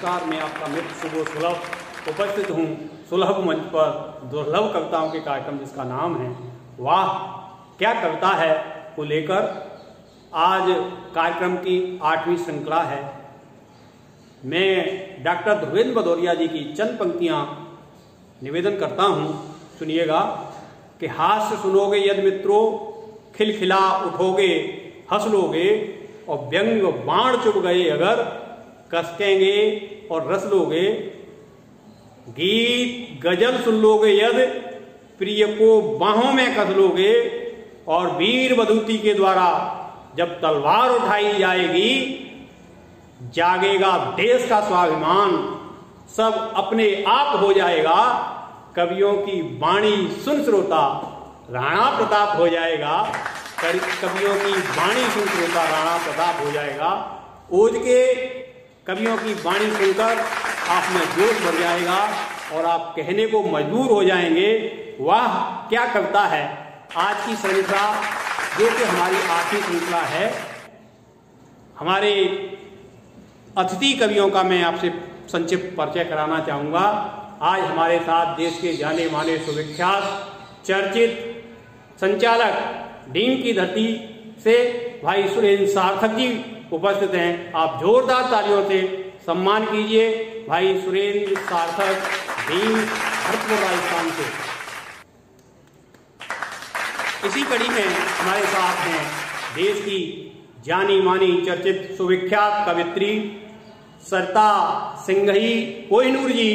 नमस्कार। मैं आपका मित्र सुबोध सुलभ उपस्थित हूँ सुलभ मंच पर दुर्लभ कविताओं के कार्यक्रम जिसका नाम है वाह क्या कविता है को लेकर आज कार्यक्रम की 8वीं श्रृंखला है। मैं डॉक्टर ध्रुवेंद्र भदौरिया जी की चंद पंक्तियाँ निवेदन करता हूँ, सुनिएगा कि हास्य सुनोगे यदि मित्रों, खिलखिला उठोगे हंस लोगे, और व्यंग बाण चुभ गए अगर कसकेंगे और रस लोगे। गीत गजल सुन लोगे यदि प्रिय को बाहों में कस लोगे, और वीर बधूती के द्वारा जब तलवार उठाई जाएगी, जागेगा देश का स्वाभिमान, सब अपने आप हो जाएगा। कवियों की वाणी सुन श्रोता राणा प्रताप हो जाएगा, कवियों की वाणी सुन श्रोता राणा प्रताप हो जाएगा। ओज के कवियों की वाणी सुनकर आप में जोश भर जाएगा और आप कहने को मजबूर हो जाएंगे वाह क्या कविता है। आज की श्रृंखला जो कि हमारी 8वीं श्रृंखला है, हमारे अतिथि कवियों का मैं आपसे संक्षिप्त परिचय कराना चाहूँगा। आज हमारे साथ देश के जाने माने सुविख्यात चर्चित संचालक डीम की धरती से भाई सुरेंद्र सार्थक जी उपस्थित हैं। आप जोरदार तालियों से सम्मान कीजिए भाई सुरेंद्र सार्थक डीम भरतपुर राजस्थान से। इसी कड़ी में हमारे साथ हैं देश की जानी मानी चर्चित सुविख्यात कवित्री सरिता सिंघई कोहिनूर जी,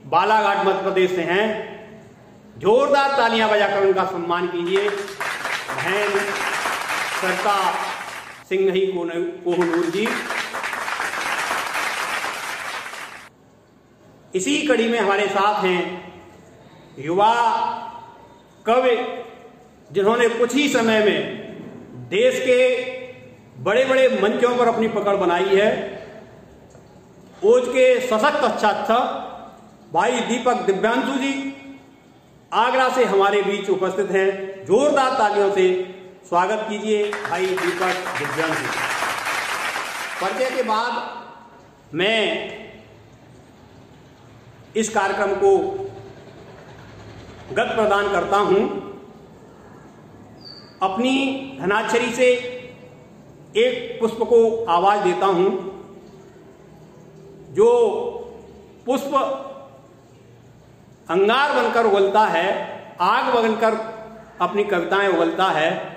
बालाघाट मध्य प्रदेश से हैं। जोरदार तालियां बजाकर उनका सम्मान कीजिए बहन सरिता सिंघई कोहिनूर जी। इसी कड़ी में हमारे साथ हैं युवा कवि जिन्होंने कुछ ही समय में देश के बड़े बड़े मंचों पर अपनी पकड़ बनाई है। ओज के सशक्त छात्र भाई दीपक दिव्यांशु जी आगरा से हमारे बीच उपस्थित हैं। जोरदार तालियों से स्वागत कीजिए भाई दीपक दिव्यांशु। परिचय के बाद मैं इस कार्यक्रम को गति प्रदान करता हूं। अपनी धनाक्षरी से एक पुष्प को आवाज देता हूं। जो पुष्प अंगार बनकर उगलता है, आग बनकर अपनी कविताएं उगलता है,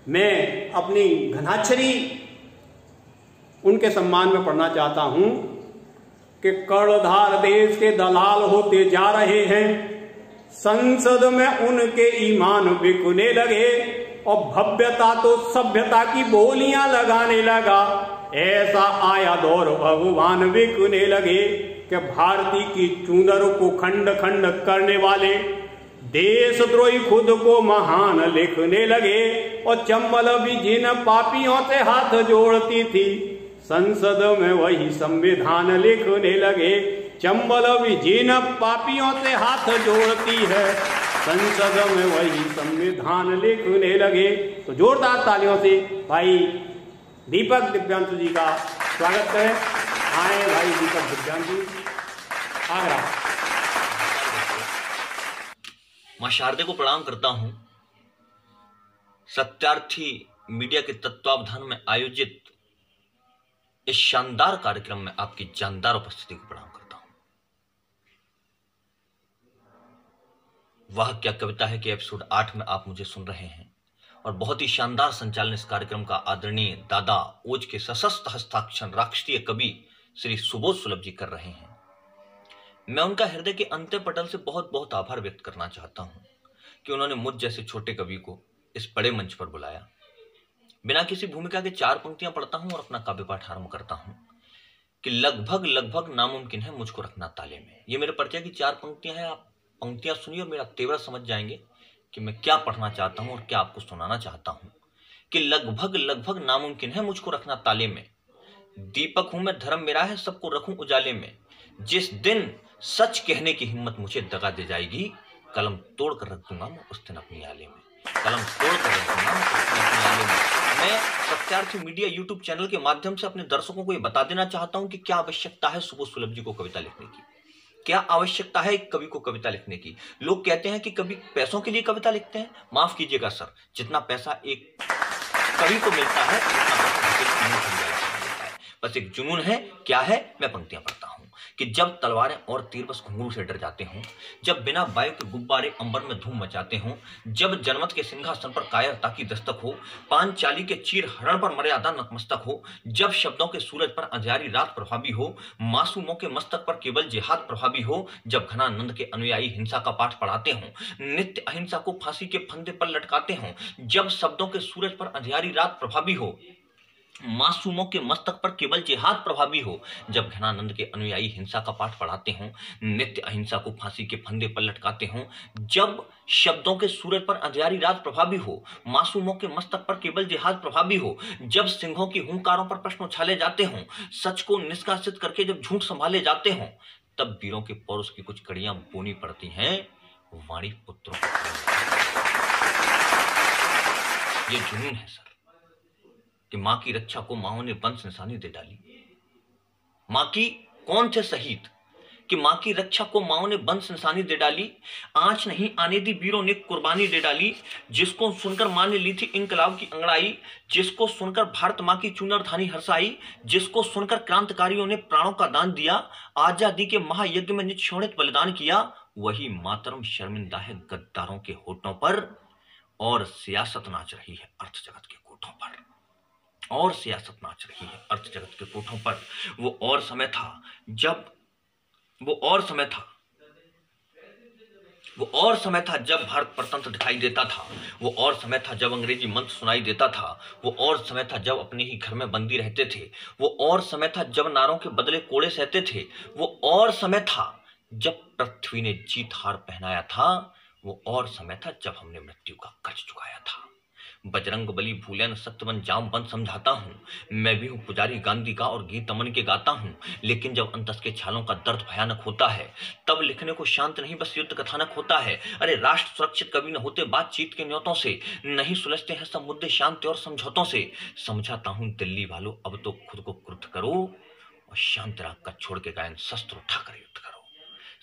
मैं अपनी घनाक्षरी उनके सम्मान में पढ़ना चाहता हूं कि कर्णधार देश के दलाल होते जा रहे हैं, संसद में उनके ईमान बिकने लगे, और भव्यता तो सभ्यता की बोलियां लगाने लगा। ऐसा आया दौर भगवान बिकने लगे कि भारती की चूंदर को खंड खंड करने वाले देशद्रोही खुद को महान लिखने लगे, और चंबल भी जिन पापियों से हाथ जोड़ती थी, संसद में वही संविधान लिखने लगे। चंबल भी जिन पापियों से हाथ जोड़ती है, संसद में वही संविधान लिखने लगे। तो जोरदार तालियों से भाई दीपक दिव्यांशु जी का स्वागत करें। आए भाई दीपक दिव्यांशु आगरा। मां शारदे को प्रणाम करता हूं। सत्यार्थी मीडिया के तत्वावधान में आयोजित इस शानदार कार्यक्रम में आपकी जानदार उपस्थिति को प्रणाम करता हूं। वह क्या कविता है कि एपिसोड 8 में आप मुझे सुन रहे हैं, और बहुत ही शानदार संचालन इस कार्यक्रम का आदरणीय दादा ओज के सशस्त्र हस्ताक्षर राष्ट्रीय कवि श्री सुबोध सुलभ जी कर रहे हैं। मैं उनका हृदय के अंत्य पटल से बहुत बहुत आभार व्यक्त करना चाहता हूं कि उन्होंने मुझ जैसे छोटे कवि को इस बड़े मंच पर बुलाया। बिना किसी भूमिका के 4 पंक्तियां पढ़ता हूं और अपना काव्य पाठ आरंभ करता हूं कि लगभग लगभग नामुमकिन है मुझको रखना ताले में। ये मेरे परिचय की 4 पंक्तियां हैं। आप पंक्तियां सुनिए और मेरा तेवर समझ जाएंगे कि मैं क्या पढ़ना चाहता हूं और क्या आपको सुनाना चाहता हूं। कि लगभग लगभग नामुमकिन है मुझको रखना ताले में, दीपक हूं मैं धर्म मेरा है सबको रखूं उजाले में। जिस दिन सच कहने की हिम्मत मुझे दगा दे जाएगी, कलम तोड़ कर रख दूंगा मैं उस दिन अपनी आले में। कलम तोड़ कर रखना अपने आगे में। मैं सत्यार्थी मीडिया यूट्यूब चैनल के माध्यम से अपने दर्शकों को ये बता देना चाहता हूं कि क्या आवश्यकता है सुबोध सुलभ जी को कविता लिखने की, क्या आवश्यकता है एक कवि को कविता लिखने की। लोग कहते हैं कि कवि पैसों के लिए कविता लिखते हैं। माफ कीजिएगा सर, जितना पैसा एक कवि को मिलता है उतना पैसा बस एक जुनून है। क्या है? मैं पंक्तियां पढ़ता हूं कि जब तलवारें और तीर बस घुंघरू से डर जाते हों, जब बिना वायु के गुब्बारे अंबर में धूम मचाते हों, जब जनमत के सिंहासन पर कायरता की दस्तक हो, पांचाली के चीर हरण पर मर्यादा नतमस्तक हो, जब शब्दों के सूरज पर अंधियारी रात प्रभावी हो, मासूमों के मस्तक पर केवल जिहाद प्रभावी हो, जब घनानंद के अनुयायी हिंसा का पाठ पढ़ाते हों, नित्य अहिंसा को फांसी के फंदे पर लटकाते हों, जब शब्दों के सूरज पर अंधियारी रात प्रभावी हो, मासूमों के मस्तक पर केवल जिहाद प्रभावी हो, जब घनानंद के अनुयायी हिंसा का पाठ पढ़ाते हों, नित्य अहिंसा को फांसी के फंदे पर लटकाते हों, जब शब्दों के सूरज पर अंधियारी रात प्रभावी हो, मासूमों के मस्तक पर केवल जिहाद प्रभावी हो, जब सिंहों की हुंकारों पर प्रश्न उछाले जाते हों, सच को निष्कासित करके जब झूठ संभाले जाते हों, तब वीरों के पौरुष की कुछ कड़ियां बोनी पड़ती हैं वाणी पुत्रों को। ये जुनून है सर कि मां की रक्षा को माओ ने वंश निशानी दे डाली। मां की कौन थे शहीद कि मां की रक्षा को माओ ने वंश निशानी दे डाली। आंच नहीं आने दी वीरों ने कुर्बानी दे डाली। जिसको सुनकर मां ने ली थी इंकलाब की अंगड़ाई, जिसको सुनकर भारत मां की चुनर धानी हर्षाई, जिसको सुनकर क्रांतिकारियों ने प्राणों का दान दिया, आजादी के महायज्ञ में निक्षोणित बलिदान किया, वही मातरम शर्मिंदा है गद्दारों के होठों पर, और सियासत नाच रही है अर्थ जगत के कोठों पर, और सियासत नाच रही है अर्थ जगत के कोठों पर। वो और समय था जब भारत परतंत्र दिखाई देता था। वो और समय था जब अंग्रेजी मंत्र सुनाई देता था। वो और समय था जब अपने ही घर में बंदी रहते थे। वो और समय था जब नारों के बदले कोड़े सहते थे। वो और समय था जब पृथ्वी ने जीत हार पहनाया था। वो और समय था जब हमने मृत्यु का कर्ज चुकाया था। बजरंग बली भूले न सत्यवन जाम बंद समझाता हूं। मैं भी हूं पुजारी गांधी का और गीत अमन के गाता हूं। लेकिन जब अंतस के छालों का दर्द भयानक होता है, तब लिखने को शांत नहीं बस युद्ध कथानक होता है। अरे राष्ट्र सुरक्षित कभी न होते बातचीत के न्योतों से, नहीं सुलझते हैं सब मुद्दे शांति और समझौतों से। समझाता हूं दिल्ली वालों, अब तो खुद को क्रुद्ध करो और शांत राग का छोड़ के गायन शस्त्र उठाकर युद्ध करो।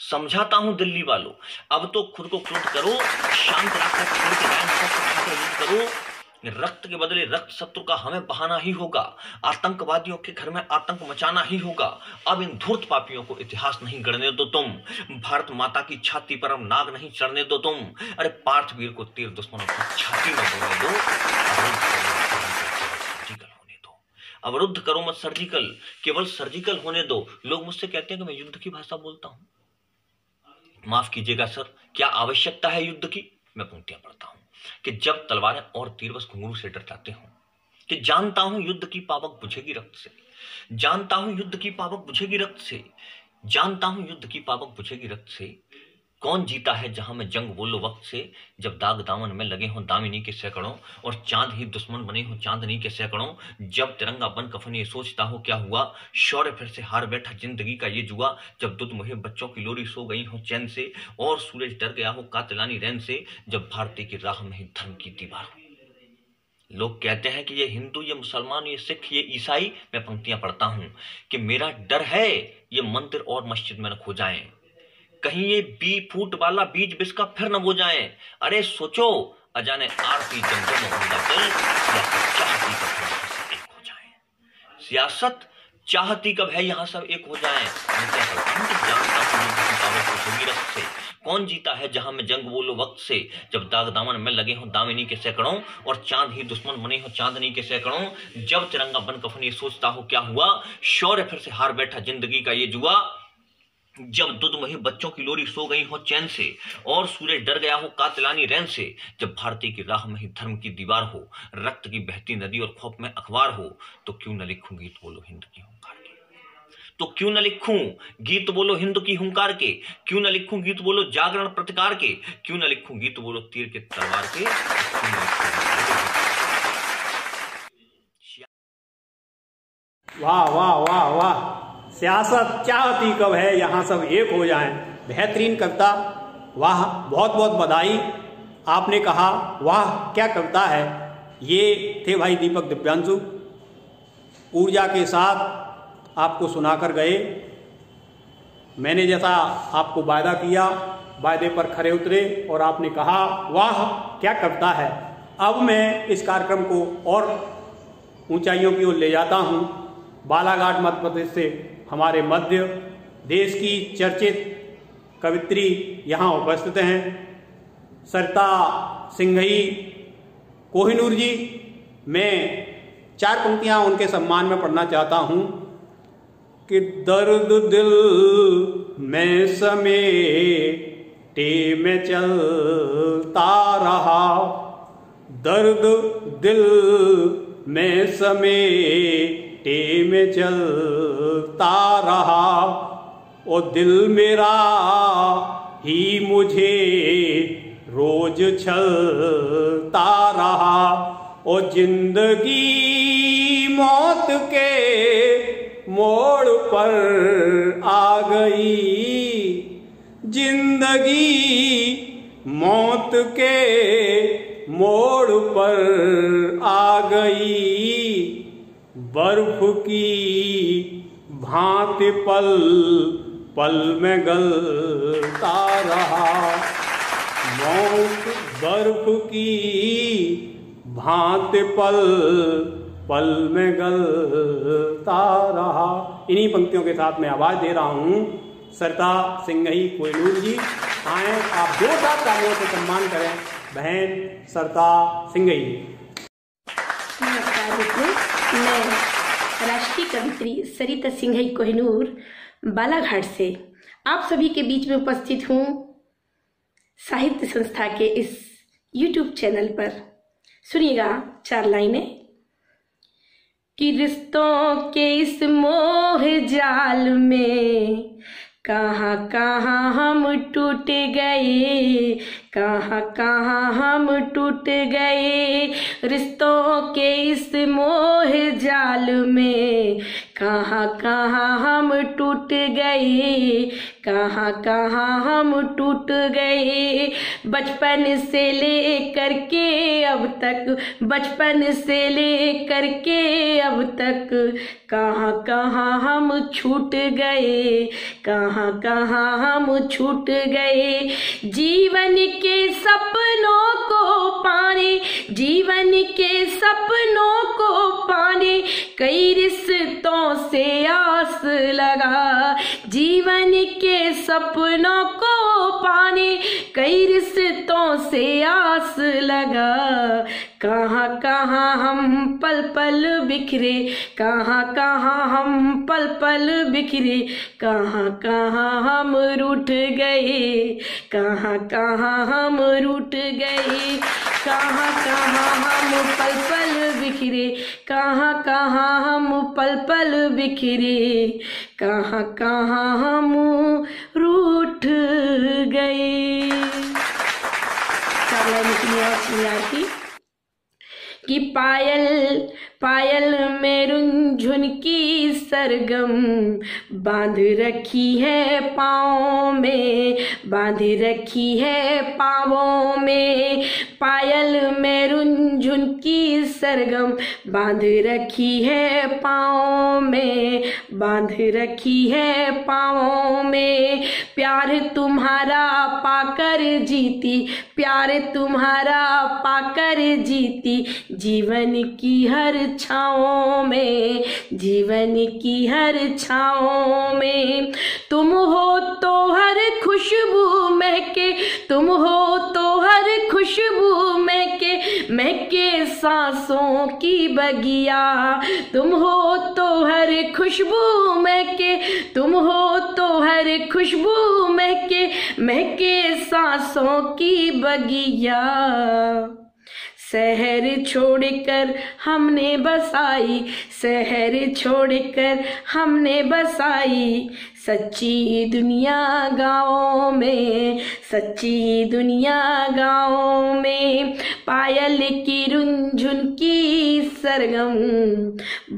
समझाता हूं दिल्ली वालों, अब तो खुद को क्रुद्ध करो, शांत राग का छोड़ के गायन शस्त्र उठाकर युद्ध करो। रक्त के बदले रक्त शत्रु का हमें बहाना ही होगा। आतंकवादियों के घर में आतंक मचाना ही होगा। अब इन धूर्त पापियों को इतिहास नहीं गढ़ने दो तुम। भारत माता की छाती पर अब नाग नहीं चढ़ने दो तुम। अरे पार्थवीर को तीर दुश्मनों की छाती में बोलने दो। अवरुद्ध करो मत सर्जिकल, केवल सर्जिकल होने दो। लोग मुझसे कहते हैं कि मैं युद्ध की भाषा बोलता हूं। माफ कीजिएगा सर, क्या आवश्यकता है युद्ध की? मैं पंक्तियां पढ़ता हूं कि जब तलवारें और तीर बस घुंघरू से डर जाते हों, कि जानता हूं युद्ध की पावक बुझेगी रक्त से, जानता हूं युद्ध की पावक बुझेगी रक्त से, जानता हूं युद्ध की पावक बुझेगी रक्त से। कौन जीता है जहां में जंग बोलो वक्त से, जब दाग दामन में लगे हों दामिनी के सैकड़ों और चांद ही दुश्मन बने हों चांदनी के सैकड़ों। जब तिरंगा बन कफन ये सोचता हो क्या हुआ, शौर्य फिर से हार बैठा जिंदगी का ये जुआ। जब दुध मुहे बच्चों की लोरी सो गई हो चैन से और सूरज डर गया हो कातिलानी रैन से। जब भारती की राह में ही धर्म की दीवार हो। लोग कहते हैं कि ये हिंदू, ये मुसलमान, ये सिख, ये ईसाई। मैं पंक्तियां पढ़ता हूं कि मेरा डर है ये मंदिर और मस्जिद में न खो जाएं, कहीं ये फूट वाला बीज बिस्का फिर न हो जाए। अरे सोचो अजाने आरती जमजम होगा जल, सियासत चाहती कब है यहाँ सब एक हो जाए। सियासत चाहती कब है यहाँ सब एक हो जाए। कौन जीता है जहां में जंग बोलो वक्त से, जब दाग दामन में लगे हों दामिनी के सैकड़ों और चांद ही दुश्मन बने हो चांदनी के सैकड़ों। जब तिरंगा बन कफन ये सोचता हो क्या हुआ, शौर्य फिर से हार बैठा जिंदगी का ये जुआ। जब दुधमुहे बच्चों की लोरी सो गई हो चैन से और सूरज डर गया हो कातिलानी रैन से। जब भारती की राह में ही धर्म की दीवार हो, रक्त की बहती नदी और खौफ में अखबार हो। तो क्यों न लिखूं गीत बोलो हिंद की हुंकार के, तो क्यों न लिखूं गीत बोलो हिंद की हुंकार के, क्यों न लिखूं गीत बोलो जागरण प्रतिकार के, क्यों न लिखूं गीत बोलो तीर के तलवार के। वाह वाह वाह वाह, सियासत चाहती कब है यहाँ सब एक हो जाएं। बेहतरीन कविता, वाह, बहुत बहुत बधाई। आपने कहा वाह क्या कविता है। ये थे भाई दीपक दिव्यांशु, ऊर्जा के साथ आपको सुनाकर गए। मैंने जैसा आपको वायदा किया, वायदे पर खरे उतरे और आपने कहा वाह क्या कविता है। अब मैं इस कार्यक्रम को और ऊंचाइयों की ओर ले जाता हूं। बालाघाट मध्य प्रदेश से हमारे मध्य देश की चर्चित कवित्री यहाँ उपस्थित हैं, सरिता सिंघई कोहिनूर जी। मैं 4 पंक्तियाँ उनके सम्मान में पढ़ना चाहता हूँ कि दर्द दिल में समेटे में चलता रहा, दर्द दिल में समेटे में चलता रहा, और दिल मेरा ही मुझे रोज छलता रहा, और जिंदगी मौत के मोड़ पर आ गई, जिंदगी मौत के मोड़ पर आ गई, बर्फ की भांति पल पल में गलता रहा, मौत बर्फ की भांति पल पल में गलता रहा। इन्हीं पंक्तियों के साथ मैं आवाज दे रहा हूँ सरिता सिंघई कोहिनूर जी। आए आप जोरदार तालियों से सम्मान करें बहन सरिता सिंघई। नमस्कार मित्रों, मैं राष्ट्रीय कवित्री सरिता सिंघई कोहिनूर बालाघाट से आप सभी के बीच में उपस्थित हूँ साहित्य संस्था के इस YouTube चैनल पर। सुनिएगा 4 लाइनें कि रिश्तों के इस मोह जाल में कहाँ कहाँ हम टूट गए, कहाँ कहाँ हम टूट गए, रिश्तों के इस मोह जाल में कहाँ कहाँ हम टूट गए, कहाँ कहाँ हम टूट गए, बचपन से लेकर के अब तक, बचपन से लेकर के अब तक कहाँ कहाँ हम छूट गए, कहाँ कहाँ हम छूट गए, जीवन के सपनों को पाने, जीवन के सपनों को पाने कई रिश्तों से आस लगा, जीवन के सपनों को पाने कई रिश्तों से आस लगा, कहाँ कहाँ हम पल पल बिखरे, कहाँ कहाँ हम पल पल बिखरे, कहाँ कहाँ हम रूठ गए, कहाँ कहाँ हम रूठ गए, कहाँ कहाँ हम पल पल बिखरे, कहाँ कहाँ हम पल पल बिखरे, कहाँ कहाँ हम रूठ गए। कि पायल पायल में रुंझुन की सरगम बांध रखी है पाँव में, बांध रखी है पाँवों में, पायल में रुंझुन की सरगम बांध रखी है पाँव में, बांध रखी है पाँवों में, प्यार तुम्हारा पाकर जीती, प्यार तुम्हारा पाकर जीती, जीवन की हर छाओं में, जीवन की हर छाओं में, तुम हो तो हर खुशबू महके, तुम हो तो हर खुशबू महके, महके सांसों की बगिया, तुम हो तो हर खुशबू महके, तुम हो तो हर खुशबू महके, महके सांसों की बगिया, शहर छोड़कर हमने बसाई, शहर छोड़कर हमने बसाई, सच्ची दुनिया गाँव में, सच्ची दुनिया गाँव में, पायल की रुंझुन की सरगम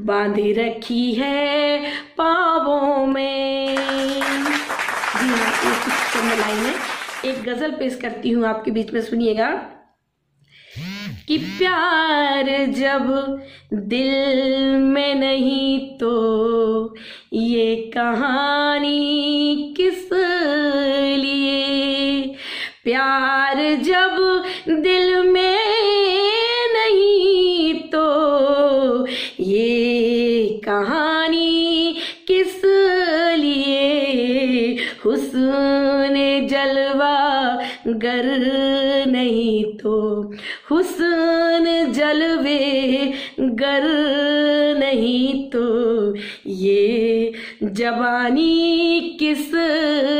बांध रखी है पाँवों में। जी हाँ, एक लाइन में एक गजल पेश करती हूँ आपके बीच में, सुनिएगा। कि प्यार जब दिल में नहीं तो ये कहानी किस लिए। प्यार जब दिल में नहीं तो ये कहानी किस लिए। हुस्न जलवा गर नहीं तो हुस्न जलवे गर नहीं तो ये जवानी किस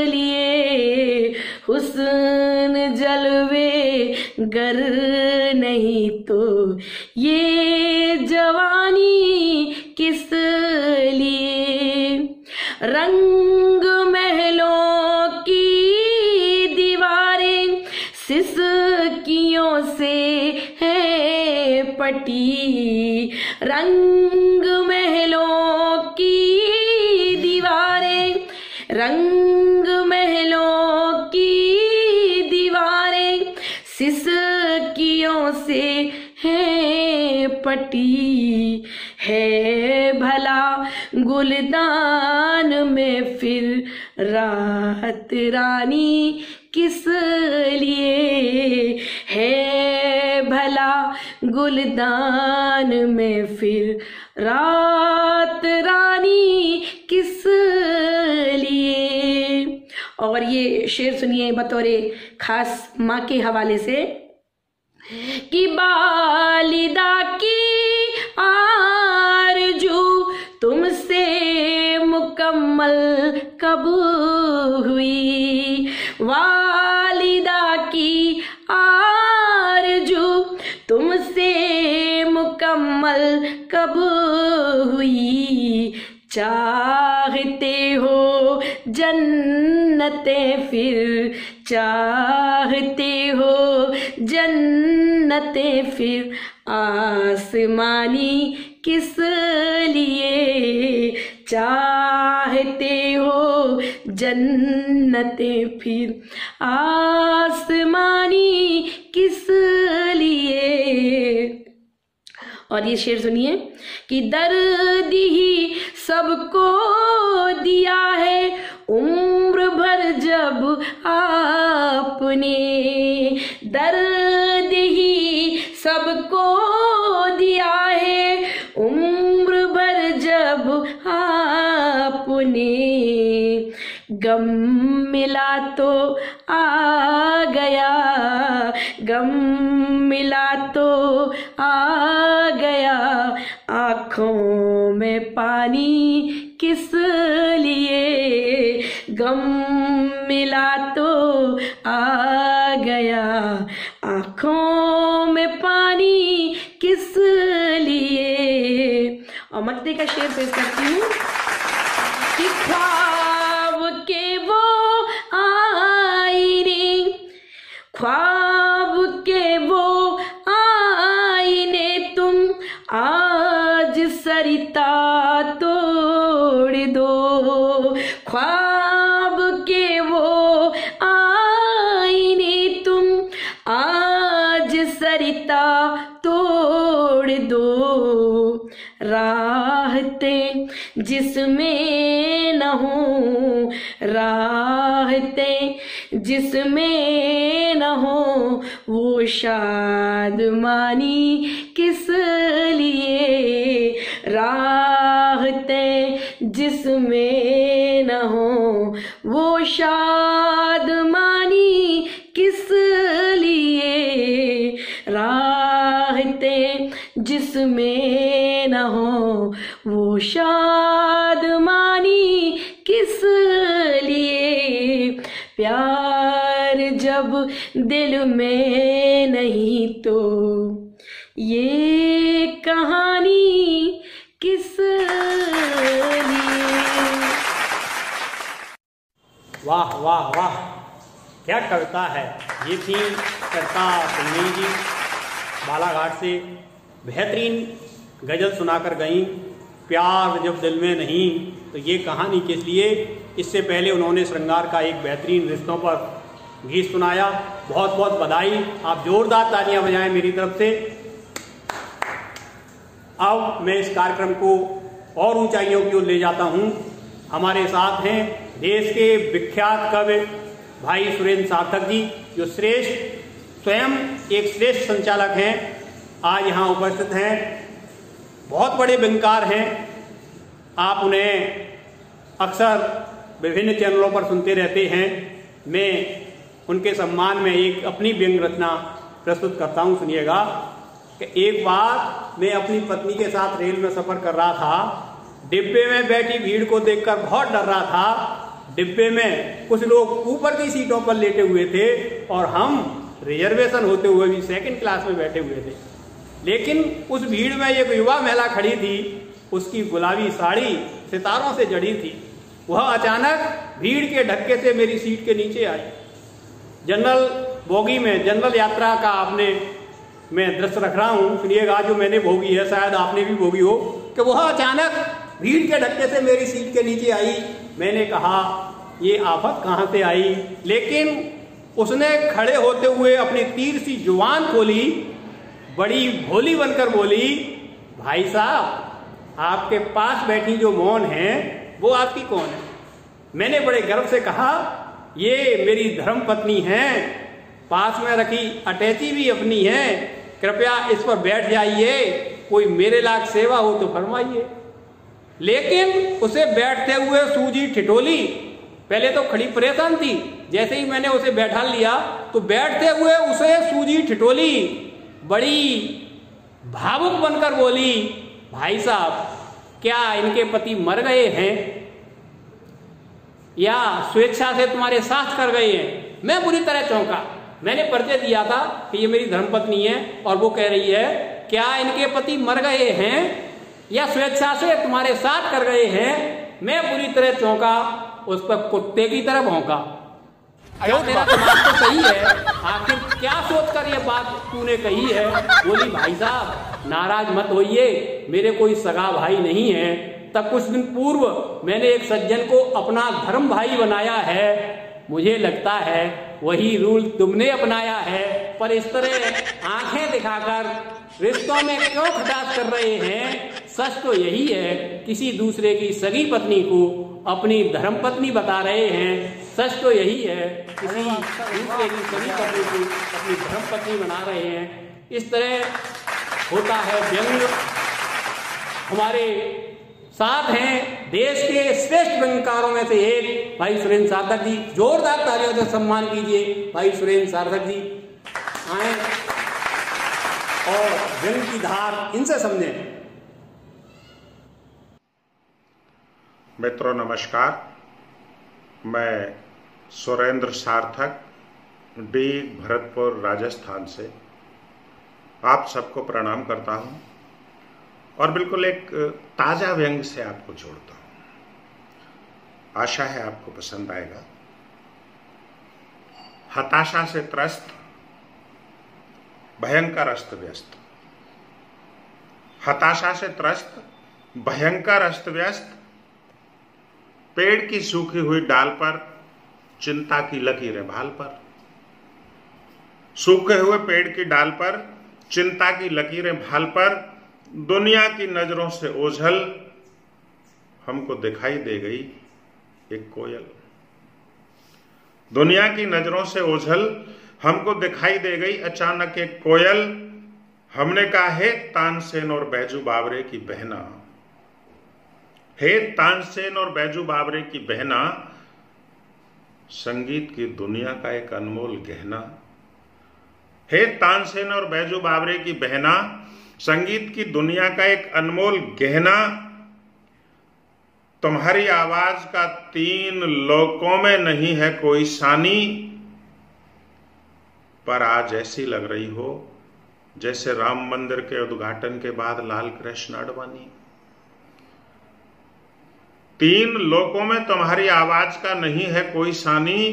लिए। हुस्न जलवे गर नहीं तो ये जवानी किस लिए। रंग महलों की दीवारें सिसकियों से है पटी। रंग महलों की दीवारें रंग महलों की दीवारें सिसकियों से है पटी। है भला गुलदान में फिर राहत रानी किस लिए। है भला गुलदान में फिर रात रानी किस लिए। और ये शेर सुनिए बतौरे खास माँ के हवाले से कि वालिदा की आरज़ू तुमसे मुकम्मल कब हुई। वालिदा की आरज़ू तुमसे मुकम्मल कब हुई। चाहते हो जन्नतें फिर चाहते हो जन्नतें फिर आसमानी किस लिए। चाहते हो जन्नतें फिर आसमानी किस लिए। और ये शेर सुनिए कि दर्द ही सबको दिया है उम्र भर जब आपने। दर्द ही सबको दिया है उम्र भर जब आपने। गम मिला तो आ गया गम मिला तो आ गया आँखों में पानी किस लिए। गम मिला तो आ गया आँखों में पानी किस लिए। और मक्ते का शेर पेश करती हूँ कि ख्वाब के वो आईने ख्वाब के वो आईने तुम आज सरिता तोड़ दो। ख्वाब के वो आईने तुम आज सरिता तोड़ दो। राहतें जिसमें न हो राहतें जिसमें न हो वो शादमानी किस लिए। राहतें जिसमें न हो वो शादमानी किस लिए। राहतें जिसमें न हो वो शादमानी किस लिए। प्यार जब दिल में नहीं तो ये कहानी किस लिए। वाह वाह वाह, क्या कविता है। ये थी कविता संजय जी बालाघाट से, बेहतरीन गज़ल सुनाकर गईं। प्यार जब दिल में नहीं तो ये कहानी किस लिए। इससे पहले उन्होंने श्रृंगार का एक बेहतरीन रिश्तों पर गीत सुनाया। बहुत बहुत बधाई, आप जोरदार तालियां बजाएं मेरी तरफ से। अब मैं इस कार्यक्रम को और ऊंचाइयों की ओर ले जाता हूं। हमारे साथ हैं देश के विख्यात कवि भाई सुरेंद्र सार्थक जी, जो स्वयं एक श्रेष्ठ संचालक हैं, आज यहाँ उपस्थित हैं। बहुत बड़े व्यंगकार हैं, आप उन्हें अक्सर विभिन्न चैनलों पर सुनते रहते हैं। मैं उनके सम्मान में एक अपनी व्यंग रचना प्रस्तुत करता हूँ, सुनिएगा। कि एक बार मैं अपनी पत्नी के साथ रेल में सफर कर रहा था। डिब्बे में बैठी भीड़ को देखकर बहुत डर रहा था। डिब्बे में कुछ लोग ऊपर की सीटों पर लेटे हुए थे और हम रिजर्वेशन होते हुए भी सेकंड क्लास में बैठे हुए थे। लेकिन उस भीड़ में एक युवा महिला खड़ी थी, उसकी गुलाबी साड़ी सितारों से जड़ी थी। वह अचानक भीड़ के धक्के से मेरी सीट के नीचे आई। जनरल बोगी में जनरल यात्रा का मैं दृश्य रख रहा हूं, सुनिएगा, जो मैंने भोगी है, शायद आपने भी भोगी हो, कि वह अचानक भीड़ के धक्के से मेरी सीट के नीचे आई। मैंने कहा ये आफत कहां से आई, लेकिन उसने खड़े होते हुए अपनी तीर सी जुबान खोली, बड़ी भोली बनकर बोली, भाई साहब आपके पास बैठी जो मौन है वो आपकी कौन है? मैंने बड़े गर्व से कहा ये मेरी धर्म पत्नी है, पास में रखी अटैची भी अपनी है, कृपया इस पर बैठ जाइए, कोई मेरे लायक सेवा हो तो फरमाइए। लेकिन उसे बैठते हुए सूझी ठिठोली। पहले तो खड़ी परेशान थी, जैसे ही मैंने उसे बैठा लिया तो बैठते हुए उसे सूझी ठिठोली, बड़ी भावुक बनकर बोली, भाई साहब क्या इनके पति मर गए हैं या स्वेच्छा से तुम्हारे साथ कर गए हैं? मैं बुरी तरह चौंका। मैंने परिचय दिया था कि ये मेरी धर्मपत्नी है और वो कह रही है क्या इनके पति मर गए हैं या स्वेच्छा से तुम्हारे साथ कर गए हैं? मैं बुरी तरह चौंका, उस पर कुत्ते की तरह भौंका। क्या तेरा दिमाग तो सही है, आखिर क्या सोचकर ये बात तूने कही है? बोली भाई साहब नाराज मत होइए, मेरे कोई सगा भाई नहीं है। तब कुछ दिन पूर्व मैंने एक सज्जन को अपना धर्म भाई बनाया है, मुझे लगता है वही रूल तुमने अपनाया है। पर इस तरह आंखें दिखाकर रिश्तों में क्यों खटास कर रहे हैं? सच तो यही है, किसी दूसरे की सगी पत्नी को अपनी धर्मपत्नी बता रहे हैं। सच तो यही है, किसी दूसरे की सगी पत्नी को अपनी धर्मपत्नी बना रहे हैं। इस तरह होता है व्यंग। हमारे साथ हैं देश के श्रेष्ठ व्यंगकारों में से एक भाई सुरेंद्र सार्थक जी। जोरदार तालियों से सम्मान कीजिए भाई सुरेंद्र सार्थक जी आए और व्यंग की धार इनसे समझें। मित्रों नमस्कार, मैं सुरेंद्र सार्थक डीग भरतपुर राजस्थान से आप सबको प्रणाम करता हूं और बिल्कुल एक ताजा व्यंग से आपको जोड़ता हूं। आशा है आपको पसंद आएगा। हताशा से त्रस्त, भयंकर अस्त व्यस्त। हताशा से त्रस्त, भयंकर अस्त व्यस्त, पेड़ की सूखी हुई डाल पर चिंता की लकीरें भाल पर। सूखे हुए पेड़ की डाल पर चिंता की लकीरें भाल पर, दुनिया की नजरों से ओझल हमको दिखाई दे गई एक कोयल। दुनिया की नजरों से ओझल हमको दिखाई दे गई अचानक एक कोयल। हमने कहा हे तानसेन और बैजू बावरे की बहना, हे तानसेन और बैजू बावरे की बहना, संगीत की दुनिया का एक अनमोल गहना। हे तानसेन और बैजू बावरे की बहना, संगीत की दुनिया का एक अनमोल गहना, तुम्हारी आवाज का 3 लोकों में नहीं है कोई सानी, पर आज ऐसी लग रही हो जैसे राम मंदिर के उद्घाटन के बाद लाल कृष्ण आडवाणी। 3 लोकों में तुम्हारी आवाज का नहीं है कोई सानी,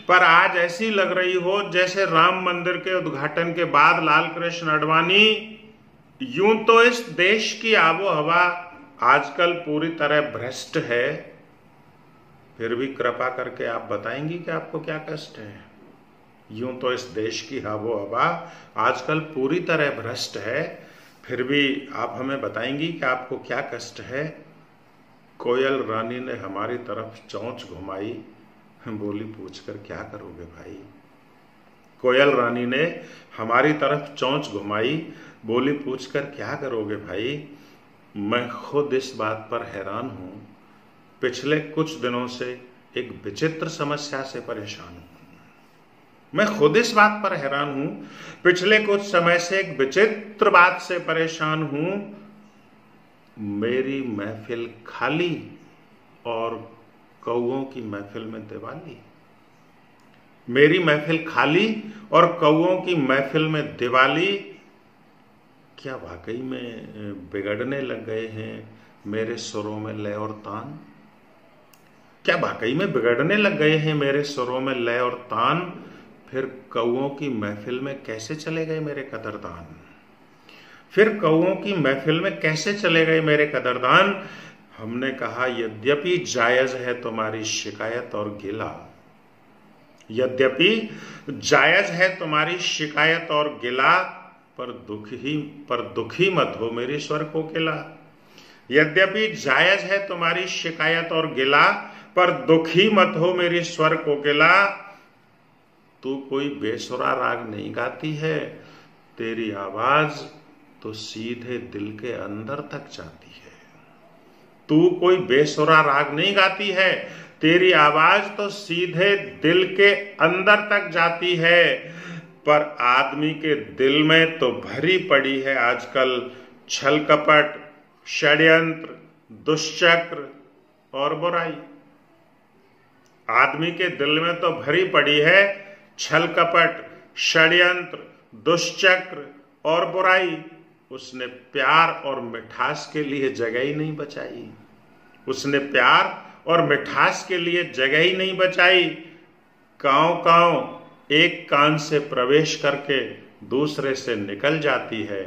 पर आज ऐसी लग रही हो जैसे राम मंदिर के उद्घाटन के बाद लाल कृष्ण आडवाणी। यूं तो इस देश की आबो हवा आजकल पूरी तरह भ्रष्ट है, फिर भी कृपा करके आप बताएंगी कि आपको क्या कष्ट है। यूं तो इस देश की आबो हवा आजकल पूरी तरह भ्रष्ट है, फिर भी आप हमें बताएंगी कि आपको क्या कष्ट है। कोयल रानी ने हमारी तरफ चोंच घुमाई, बोली पूछकर क्या करोगे भाई। कोयल रानी ने हमारी तरफ चोंच घुमाई, बोली पूछकर क्या करोगे भाई। मैं खुद इस बात पर हैरान हूं, पिछले कुछ दिनों से एक विचित्र समस्या से परेशान हूं। मैं खुद इस बात पर हैरान हूं, पिछले कुछ समय से एक विचित्र बात से परेशान हूं। मेरी महफिल खाली और कौओं की महफिल में दिवाली। मेरी महफिल खाली और कौओं की महफिल में दिवाली। क्या वाकई में बिगड़ने लग गए हैं मेरे सुरों में लय और तान? क्या वाकई में बिगड़ने लग गए हैं मेरे सुरों में लय और तान? फिर कौओं की महफिल में कैसे चले गए मेरे कदरदान? फिर कौओं की महफिल में कैसे चले गए मेरे कदरदान? हमने कहा यद्यपि जायज है तुम्हारी शिकायत और गिला, यद्यपि जायज है तुम्हारी शिकायत और गिला, पर दुखी मत हो मेरी स्वर कोकिला। यद्यपि जायज है तुम्हारी शिकायत और गिला, पर दुखी मत हो मेरी स्वर कोकिला। तू कोई बेसुरा राग नहीं गाती है, तेरी आवाज तो सीधे दिल के अंदर तक जाती है। तू कोई बेसुरा राग नहीं गाती है, तेरी आवाज तो सीधे दिल के अंदर तक जाती है। पर आदमी के दिल में तो भरी पड़ी है आजकल छल कपट, षड्यंत्र, दुष्चक्र और बुराई। आदमी के दिल में तो भरी पड़ी है छल कपट, षड्यंत्र, दुष्चक्र और बुराई। उसने प्यार और मिठास के लिए जगह ही नहीं बचाई। उसने प्यार और मिठास के लिए जगह ही नहीं बचाई। कांव एक कान से प्रवेश करके दूसरे से निकल जाती है।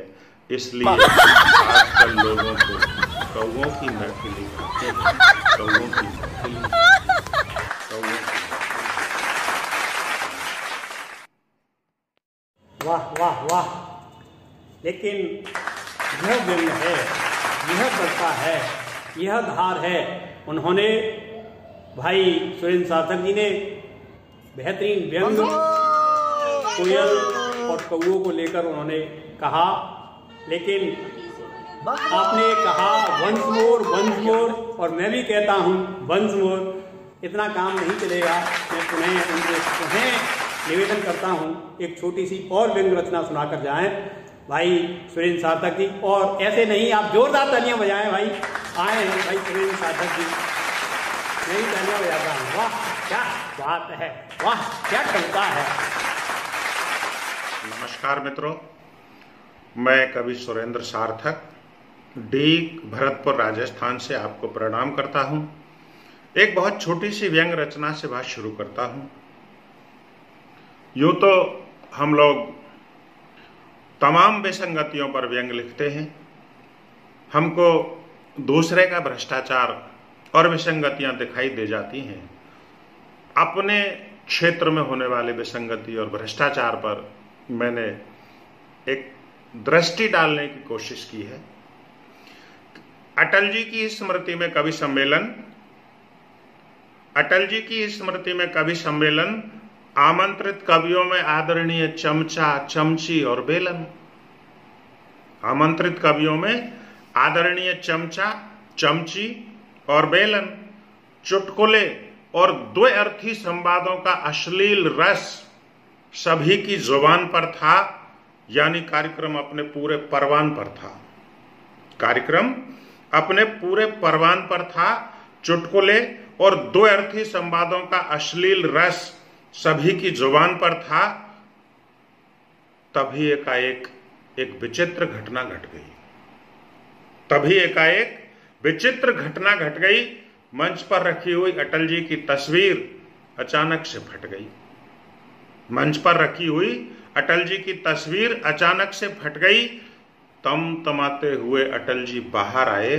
इसलिए आजकल लोगों को कौओं की महफिली कहते हैं। कौओं की महफिली, कौओं की। वाह वाह वाह। लेकिन यह व्यंग है, यह कविता है, यह धार है। उन्होंने भाई सुरेंद्र सार्थक जी ने बेहतरीन व्यंग कोयल और कौओं को लेकर उन्होंने कहा। लेकिन आपने कहा वंस मोर और मैं भी कहता हूँ वंस मोर। इतना काम नहीं चलेगा। मैं तुम्हें निवेदन करता हूँ एक छोटी सी और व्यंग रचना सुनाकर जाएं भाई सुरेंद्र सार्थक जी। और ऐसे नहीं, आप जोरदार तालियां बजाएं भाई। आए हैं भाई सुरेंद्र सार्थक जी, यही तालियां बजाता हूँ। वाह क्या बात है, वाह क्या कविता है। नमस्कार मित्रों, मैं कवि सुरेंद्र सार्थक डीग भरतपुर राजस्थान से आपको प्रणाम करता हूँ। एक बहुत छोटी सी व्यंग रचना से बात शुरू करता हूँ। यूँ तो हम लोग तमाम विसंगतियों पर व्यंग लिखते हैं। हमको दूसरे का भ्रष्टाचार और विसंगतियां दिखाई दे जाती हैं। अपने क्षेत्र में होने वाले विसंगति और भ्रष्टाचार पर मैंने एक दृष्टि डालने की कोशिश की है। अटल जी की स्मृति में कवि सम्मेलन, अटल जी की स्मृति में कवि सम्मेलन, आमंत्रित कवियों में आदरणीय चमचा, चमची और बेलन। आमंत्रित कवियों में आदरणीय चमचा, चमची और बेलन। चुटकुले और द्व्यर्थी संवादों का अश्लील रस सभी की जुबान पर था, यानी कार्यक्रम अपने पूरे परवान पर था। कार्यक्रम अपने पूरे परवान पर था। चुटकुले और द्व्यर्थी संवादों का अश्लील रस सभी की जुबान पर था। तभी एकाएक एक विचित्र घटना घट गई। तभी एकाएक विचित्र घटना घट गई। मंच पर रखी हुई अटल जी की तस्वीर अचानक से फट गई। मंच पर रखी हुई अटल जी की तस्वीर अचानक से फट गई। तमतमाते हुए अटल जी बाहर आए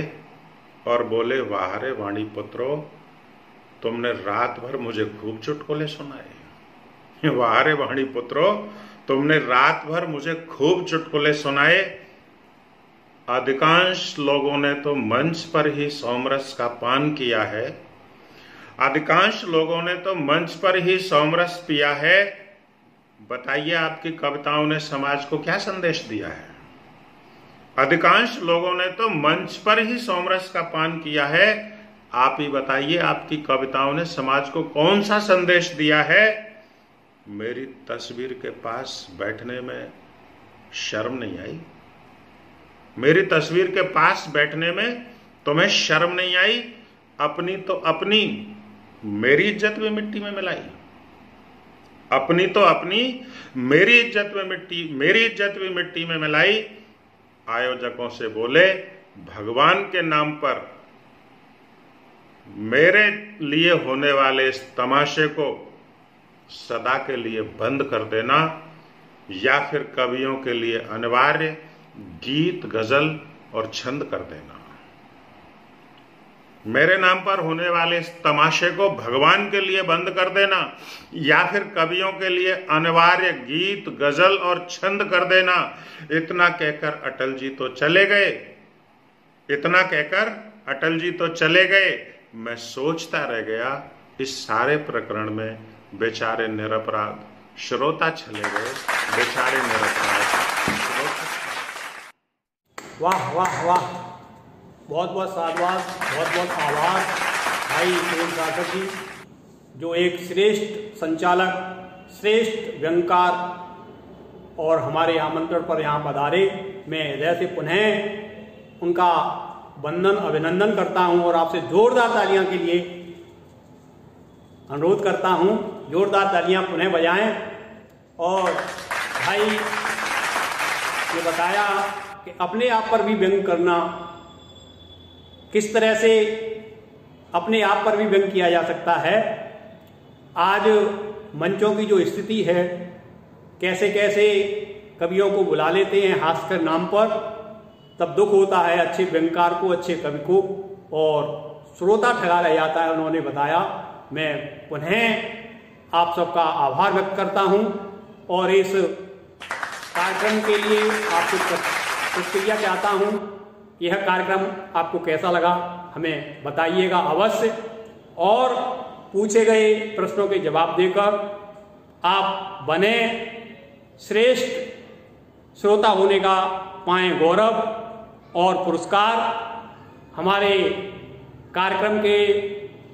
और बोले, वाह रे वाणी पुत्रो, तुमने रात भर मुझे खूब चुटकुले सुनाए। वाह रे वाणी पुत्रो, तुमने रात भर मुझे खूब चुटकुले सुनाए। अधिकांश लोगों ने तो मंच पर ही सोमरस का पान किया है, अधिकांश लोगों ने तो मंच पर ही सोमरस पिया है। बताइए आपकी कविताओं ने समाज को क्या संदेश दिया है? अधिकांश लोगों ने तो मंच पर ही सोमरस का पान किया है। आप ही बताइए आपकी कविताओं ने समाज को कौन सा संदेश दिया है? मेरी तस्वीर के पास बैठने में शर्म नहीं आई? मेरी तस्वीर के पास बैठने में तुम्हें शर्म नहीं आई? अपनी तो अपनी मेरी इज्जत भी मिट्टी में मिलाई, अपनी तो अपनी मेरी इज्जत भी मिट्टी में मिलाई। आयोजकों से बोले, भगवान के नाम पर मेरे लिए होने वाले इस तमाशे को सदा के लिए बंद कर देना, या फिर कवियों के लिए अनिवार्य गीत, गजल और छंद कर देना। मेरे नाम पर होने वाले इस तमाशे को भगवान के लिए बंद कर देना, या फिर कवियों के लिए अनिवार्य गीत, गजल और छंद कर देना। इतना कहकर अटल जी तो चले गए, इतना कहकर अटल जी तो चले गए। मैं सोचता रह गया, इस सारे प्रकरण में बेचारे निरपराध श्रोता चले गए, बेचारे निरपराध श्रोता। वाह वाह वाह, बहुत बहुत साधुवाद, बहुत बहुत आभार भाई प्रेम सार्थक जी, जो एक श्रेष्ठ संचालक, श्रेष्ठ व्यंगकार और हमारे आमंत्रण पर यहाँ पधारे। मैं हृदय से पुनः उनका वंदन, अभिनंदन करता हूँ और आपसे जोरदार तालियां के लिए अनुरोध करता हूँ। जोरदार तालियां पुनः बजाएं। और भाई ने बताया कि अपने आप पर भी व्यंग करना, किस तरह से अपने आप पर भी व्यंग किया जा सकता है। आज मंचों की जो स्थिति है, कैसे कैसे कवियों को बुला लेते हैं हास्य के नाम पर, तब दुख होता है अच्छे व्यंगकार को, अच्छे कवि को, और श्रोता ठगा रह जाता है। उन्होंने बताया। मैं पुनः आप सबका आभार व्यक्त करता हूं और इस कार्यक्रम के लिए आपसे प्रतिक्रिया चाहता हूं। यह कार्यक्रम आपको कैसा लगा हमें बताइएगा अवश्य, और पूछे गए प्रश्नों के जवाब देकर आप बने श्रेष्ठ श्रोता होने का पाएं गौरव और पुरस्कार। हमारे कार्यक्रम के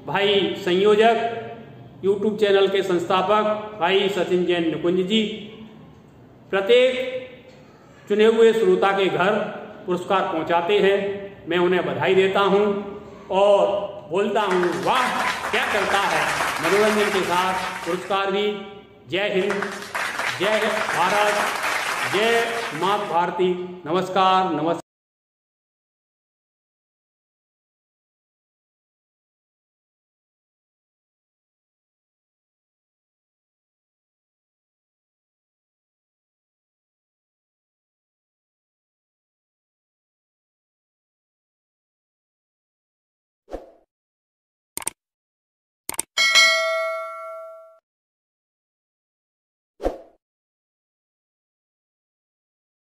भाई संयोजक, यूट्यूब चैनल के संस्थापक भाई सचिन जैन निकुंज जी प्रत्येक चुने हुए श्रोता के घर पुरस्कार पहुंचाते हैं। मैं उन्हें बधाई देता हूं और बोलता हूं, वाह क्या करता है। मनोरंजन के साथ पुरस्कार भी। जय हिंद, जय भारत, जय माँ भारती। नमस्कार नमस्कार।